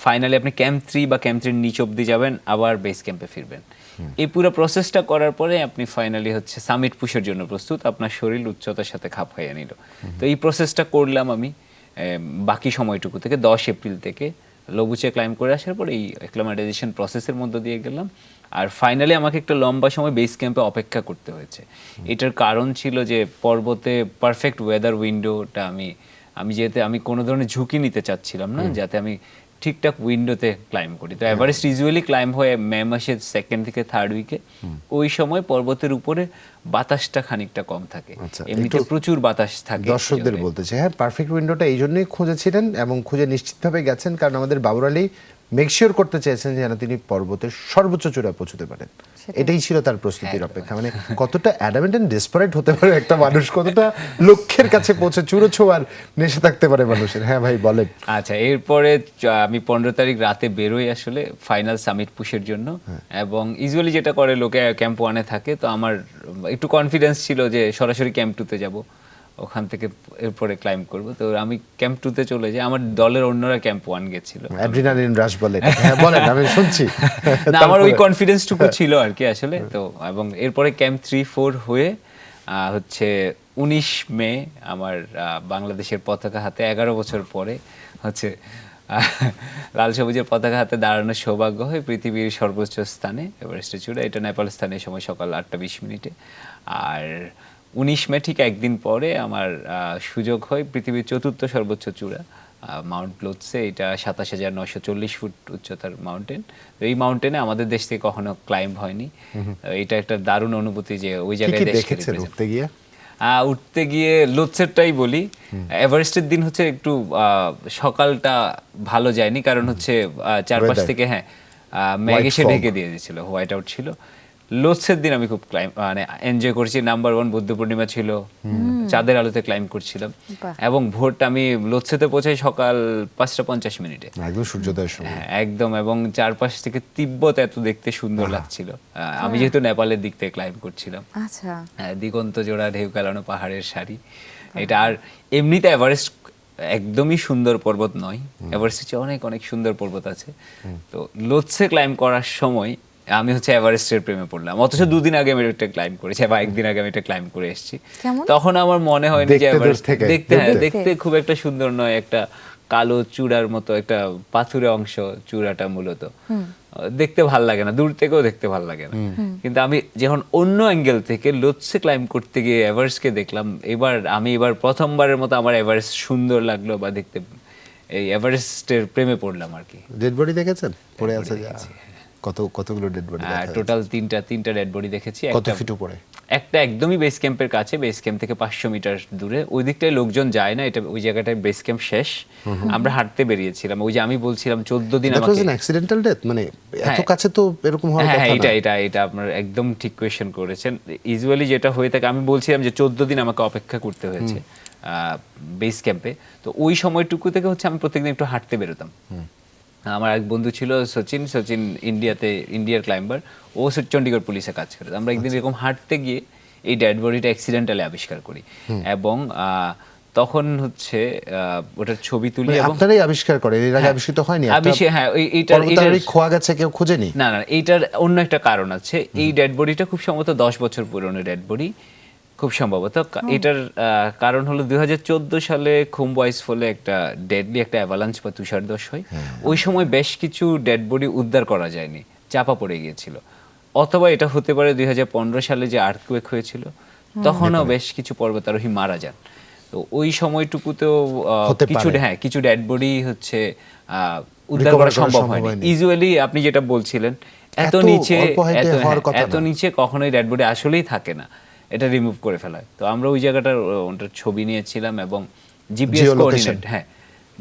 ফাইনালি আপনি ক্যাম্প 3 বা ক্যাম্প 3 নিচ অব্দি যাবেন, আবার বেস ক্যাম্পে ফিরবেন। এই পুরো প্রসেসটা করার পরে আপনি ফাইনালি হচ্ছে সামিট পুশের জন্য প্রস্তুত, আপনার শরীর উচ্চতার সাথে খাপ খাইয়ে নিল। তো এই প্রসেসটা করলাম আমি বাকি সময়টুকু থেকে 10 এপ্রিল থেকে লবুচে ক্লাইম্ব করে আসার পর এই অ্যাক্লামাটাইজেশন প্রসেসের মধ্য দিয়ে গেলাম। আর ফাইনালি আমাকে একটা লম্বা সময় বেস ক্যাম্পে অপেক্ষা করতে হয়েছে। এটার কারণ ছিল যে পর্বতে পারফেক্ট ওয়েদার উইন্ডোটা আমি যেহেতু আমি কোনো ধরনের ঝুঁকি নিতে চাচ্ছিলাম না, যাতে আমি ঠিকঠাক উইন্ডোতে ক্লাইম্ব করি। তো এভারেস্ট ইউজুয়ালি ক্লাইম্ব হয় মে মাসের 2nd থেকে 3rd উইকে। ওই সময় পর্বতের উপরে বাতাসটা খানিকটা কম থাকে, আচ্ছা, এমনিতে প্রচুর বাতাস থাকে। দর্শকদের বলতে চাই, হ্যাঁ পারফেক্ট উইন্ডোটা এই জন্যই খুঁজেছিলেন এবং খুঁজে নিশ্চিতভাবে গেছেন কারণ আমাদের বাবর আলী মেকশিওর করতে চেয়েছেন যেন তিনি পর্বতের সর্বোচ্চ চূড়ায় পৌঁছতে পারেন। এটাই ছিল তার প্রস্তুতির অপেক্ষা। মানে কতটা অ্যাডামেন্ট এন্ড ডেসপারেট হতে পারে একটা মানুষ, কতটা লক্ষ্যের কাছে পৌঁছে চূড়ো ছোঁয়ার নেশা থাকতে পারে মানুষের। হ্যাঁ ভাই বলেন। আচ্ছা, এরপরে আমি 15 তারিখ রাতে বেরোই আসলে ফাইনাল সামিট পুশের জন্য। এবং ইউজুয়ালি যেটা করে লোকে ক্যাম্প 1-এ থাকে, তো আমার একটু কনফিডেন্স ছিল যে সরাসরি ক্যাম্প 2-তে যাব, ওখান থেকে এরপরে ক্লাইম্ব করব। তো আমি ক্যাম্প 2-তে চলে যাই, আমার দলের অন্যরা ক্যাম্প 1 গেছিল। অ্যাড্রিনালিন রাশ বলে। হ্যাঁ বলেন, আমি শুনছি। না, আমার ওই কনফিডেন্সটুকু ছিল আর কি আসলে। তো এবং এরপরে ক্যাম্প 3-4 হয়ে হচ্ছে 19 মে আমার বাংলাদেশের পতাকা হাতে 11 বছর পরে হচ্ছে লাল সবুজের পতাকা হাতে দাঁড়ানোর সৌভাগ্য হয় পৃথিবীর সর্বোচ্চ স্থানে এভারেস্টের চূড়া। এটা নেপাল স্থানীয় সময় সকাল 8:20 আর 19 মে ঠিক একদিন পরে আমার সুযোগ হয় পৃথিবীর 4র্থ সর্বোচ্চ চূড়া মাউন্ট লোৎসে। এটা 27,940 ফুট উচ্চতার মাউন্টেন। তো এই মাউন্টেনে আমাদের দেশ থেকে কখনো ক্লাইম্ব হয়নি। এটা একটা দারুণ অনুভূতি যে ওই জায়গায় দেশকে উঠতে গিয়ে উঠতে গিয়ে লোৎসেরটাই বলি। এভারেস্টের দিন হচ্ছে একটু সকালটা ভালো যায়নি, কারণ হচ্ছে চারপাশ থেকে মেঘ এসে ঢেকে দিয়ে দিয়েছিল, হোয়াইট আউট ছিল। লোৎসের দিন আমি খুব মানে এনজয় করছি। নাম্বার 1 বুদ্ধ পূর্ণিমা ছিল, চাঁদের আলোতে ক্লাইম্ব করছিলাম। এবং ভোরটা আমি লোৎসেতে পৌঁছাই সকাল 5:50 একদম সূর্যোদয়ের সময়। একদম। এবং চারপাশ থেকে তিব্বত এত দেখতে সুন্দর লাগছিল। আমি যেহেতু নেপালের দিক থেকে ক্লাইম্ব করছিলাম। আচ্ছা, দিগন্ত জোড়া ঢেউ খেলানো পাহাড়ের সারি এটা। আর এমনিতে এভারেস্ট একদমই সুন্দর পর্বত নয়, এভারেস্টের চেয়ে অনেক অনেক সুন্দর পর্বত আছে। তো লোৎসে ক্লাইম্ব করার সময় আমি হচ্ছে এভারেস্টের প্রেমে পড়লাম। অথচ 2 দিন আগে আমি এটা ক্লাইম্ব করেছি বা 1 দিন আগে আমি এটা ক্লাইম্ব করে এসেছি। তখন আমার মনে হয়নি যে এভারেস্ট দেখতে খুব একটা সুন্দর নয়, একটা কালো চূড়ার মতো একটা পাথুরে অংশ চূড়াটা মূলত। দেখতে ভাল লাগে না, দূর থেকেও দেখতে ভাল লাগে না। কিন্তু আমি যখন অন্য অ্যাঙ্গেল থেকে লোৎসে ক্লাইম্ব করতে গিয়ে এভারেস্টকে দেখলাম, এবার প্রথমবারের মতো আমার এভারেস্ট সুন্দর লাগলো বা দেখতে, এই এভারেস্টের প্রেমে পড়লাম আর কি। ডেড বডি দেখেছেন পড়ে আছে? কতগুলো ডেড বডি? টোটাল তিনটা ডেড বডি দেখেছি। কত ফিট উপরে? একটা একদমই বেস ক্যাম্পের কাছে, বেস ক্যাম্প থেকে 500 মিটার দূরে। ওই দিকটায় লোকজন যায় না, এটা ওই জায়গাটায় বেস ক্যাম্প শেষ। আমরা হাঁটতে বেরিয়েছিলাম। ওই যে আমি বলছিলাম 14 দিন আমাকে অ্যাক্সিডেন্টাল ডেথ, মানে এত কাছে তো এরকম হওয়ার কথা না। এটা আপনার একদম ঠিক কোয়েশ্চেন করেছেন। ইউজুয়ালি যেটা হয়ে থাকে, আমি বলছিলাম যে 14 দিন আমাকে অপেক্ষা করতে হয়েছে বেস ক্যাম্পে। তো ওই সময়টুকু থেকে হচ্ছে আমি প্রত্যেকদিন একটু হাঁটতে বেরোতাম। আমার এক বন্ধু ছিল সচিন ইন্ডিয়ার ক্লাইম্বার, ও চণ্ডীগড় পুলিশে কাজ করে। আমরা একদিন এরকম হাঁটতে গিয়ে এই ডেড বডিটা অ্যাক্সিডেন্টালি আবিষ্কার করি। এবং তখন হচ্ছে ওটার ছবি তুলি। আপনারাই আবিষ্কার করেন? এর আগে আবিষ্কৃত হয়নি? হ্যাঁ, এইটার খোয়া গেছে, কেউ খোঁজেনি? না, এইটার অন্য একটা কারণ আছে। এই ডেড বডিটা খুব সম্ভবত 10 বছর পুরনো ডেড বডি, খুব সম্ভবত। এটার কারণ হলো 2014 সালে খুম্বু আইস ফলে একটা ডেডলি একটা অ্যাভালাঞ্চ বা তুষারধস হয়। ওই সময় বেশ কিছু ডেড বডি উদ্ধার করা যায়নি, চাপা পড়ে গিয়েছিল। অথবা এটা হতে পারে 2015 সালে যে আর্থকুয়েক হয়েছিল, তখনও বেশ কিছু পর্বতারোহী মারা যান। তো ওই সময়টুকুতেও কিছু ডেড বডি হচ্ছে উদ্ধার করা সম্ভব হয়নি। ইউজুয়ালি আপনি যেটা বলছিলেন, এত নিচে কখনোই ডেড বডি আসলেই থাকে না, এটা রিমুভ করে ফেলা হয়। তো আমরা ওই জায়গাটার ছবি নিয়েছিলাম এবং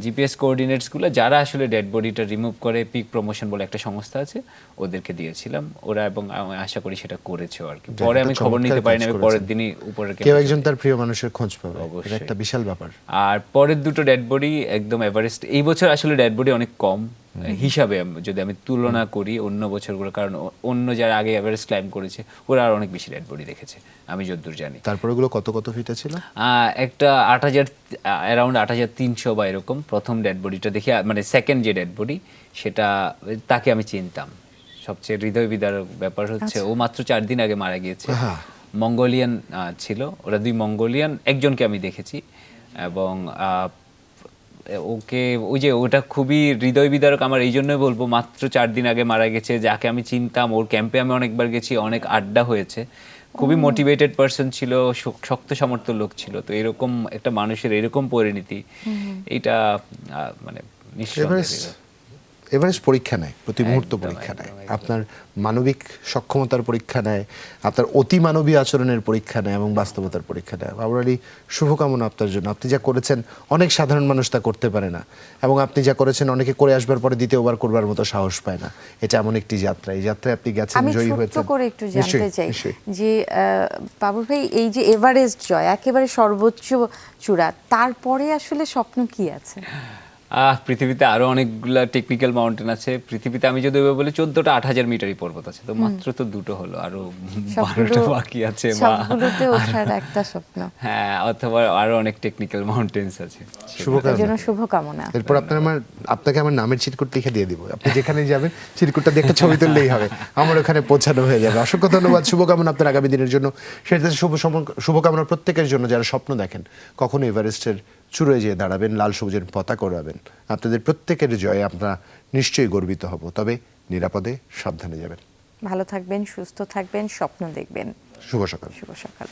জিপিএস কোঅর্ডিনেটস গুলো যারা আসলে ডেড বডিটা রিমুভ করে, পিক প্রমোশন বলে একটা সংস্থা আছে, ওদেরকে দিয়েছিলাম ওরা, এবং আমি আশা করি সেটা করেছে আর কি। পরে আমি খবর নিতে পারিনি, আমি পরের দিনই উপরে কেউ একজন তার প্রিয় মানুষের খোঁজ পাবে, এটা একটা বিশাল ব্যাপার। আর পরের দুটো ডেড বডি একদম এভারেস্ট। এই বছর আসলে ডেড বডি অনেক কম, হিসাবে যদি আমি তুলনা করি অন্য বছরগুলো, কারণ অন্য যারা আগে এভারেস্ট ক্লাইম্ব করেছে ওরা আর অনেক বেশি ডেড বডি দেখেছে আমি যতদূর জানি। তারপরে ওগুলো কত কত ফিটে ছিল? একটা 8,000 অ্যারাউন্ড 8,300 বা এরকম প্রথম ডেড বডিটা দেখে, মানে সেকেন্ড যে ডেড বডি সেটা, তাকে আমি চিনতাম। সবচেয়ে হৃদয় বিদারক ব্যাপার হচ্ছে ও মাত্র 4 দিন আগে মারা গিয়েছে। মঙ্গোলিয়ান ছিল, ওরা 2 মঙ্গোলিয়ান, একজনকে আমি দেখেছি এবং ওকে ওই যে ওটা খুবই হৃদয় বিদারক। আমার এই জন্যই বলবো মাত্র 4 দিন আগে মারা গেছে, যাকে আমি চিনতাম, ওর ক্যাম্পে আমি অনেকবার গেছি, অনেক আড্ডা হয়েছে, খুবই মোটিভেটেড পারসন ছিল, শক্ত সামর্থ্য লোক ছিল। তো এরকম একটা মানুষের এরকম পরিণতি, এটা মানে এভারেস্ট পরীক্ষা নেয়, প্রতি মুহূর্ত পরীক্ষা নেয়, আপনার মানবিক সক্ষমতার পরীক্ষা নেয়, আপনার অতিমানবী আচরণের পরীক্ষা নেয় এবং বাস্তবতার পরীক্ষা নেয়। বাবর আলী, শুভকামনা আপনার জন্য। আপনি যা করেছেন অনেক সাধারণ মানুষ তা করতে পারে না, এবং আপনি যা করেছেন অনেকে করে আসবার পরে দ্বিতীয়বার করবার মতো সাহস পায় না। এটা এমন একটি যাত্রা, এই যাত্রায় আপনি গেছেন, জয়ী হয়েছেন। আমি ছোট্ট করে একটু জানতে চাই যে বাবুল ভাই, এই যে এভারেস্ট জয়, একেবারে সর্বোচ্চ চূড়া, তারপরে আসলে স্বপ্ন কি আছে? পৃথিবীতে আরো অনেকগুলা টেকনিক্যাল মাউন্টেন আছে পৃথিবীতে। আমি যদি বলি 14টা 8,000 মিটারই পর্বত আছে, তো মাত্র তো 2টো হলো, আরো 12টা বাকি আছে, বা সবগুলোতে ওঠার একটা স্বপ্ন। হ্যাঁ, অথবা আরো অনেক টেকনিক্যাল মাউন্টেন্স আছে। শুভকামনা। এরপর আপনাকে আমার নামের চিরকুট লিখে দিয়ে দিব, আপনি যেখানে যাবেন চিরকুটটা দিয়ে একটা ছবি তুললেই হবে, আমার ওখানে পৌঁছানো হয়ে যাবে। অসংখ্য ধন্যবাদ, শুভকামনা আপনার আগামী দিনের জন্য। সেটা শুভকামনা প্রত্যেকের জন্য যারা স্বপ্ন দেখেন কখনো এভারেস্টের চূড়ায় যেয়ে দাঁড়াবেন, লাল সবুজের পতাকা ওড়াবেন। আপনাদের প্রত্যেকের জয়ে আমরা নিশ্চয়ই গর্বিত হব, তবে নিরাপদে সাবধানে যাবেন। ভালো থাকবেন, সুস্থ থাকবেন, স্বপ্ন দেখবেন। শুভ সকাল। শুভ সকাল।